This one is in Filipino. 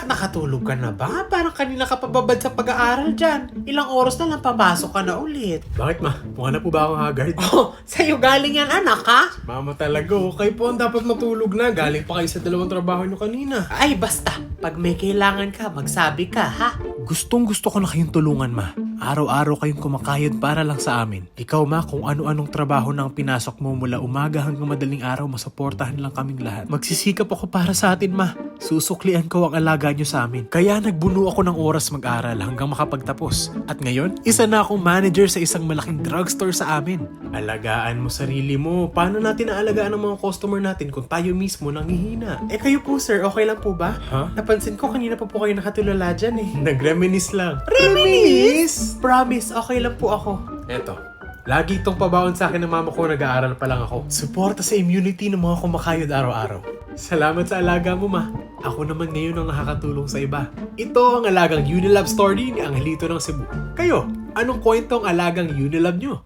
nakatulog ka na ba? Parang kanina ka pababad sa pag-aaral dyan. Ilang oras na lang papasok ka na ulit. Bakit ma? Mukha na po ba akong haggard? Oh, sa'yo galing yan anak ha? Mama talaga, kayo po ang dapat matulog na. Galing pa kayo sa dalawang trabaho nyo kanina. Ay basta, pag may kailangan ka, magsabi ka ha? Gustong gusto ko na kayong tulungan, ma. Araw-araw kayong kumakayod para lang sa amin. Ikaw, ma, kung ano-anong trabaho na ang pinasok mo mula umaga hanggang madaling araw, masuportahan lang kaming lahat. Magsisikap ako para sa atin, ma. Susuklian ko ang alaga nyo sa amin. Kaya nagbuno ako ng oras mag-aral hanggang makapagtapos. At ngayon, isa na akong manager sa isang malaking drugstore sa amin. Alagaan mo sarili mo. Paano natin naalagaan ang mga customer natin kung tayo mismo nangihina? Eh kayo po sir, okay lang po ba? Ha? Napansin ko kanina pa po kayo nakatulala dyan eh. Nag-reminisce lang. Reminisce? Promise, okay lang po ako. Eto, lagi itong pabaon sa akin ng mama ko, nag-aaral pa lang ako. Suporta sa immunity ng mga kumakayod araw-araw. Salamat sa alaga mo, ma. Ako naman ngayon ang nakakatulong sa iba. Ito ang alagang Unilab story ni Angelito ng Cebu. Kayo, anong kwento ang alagang Unilab nyo?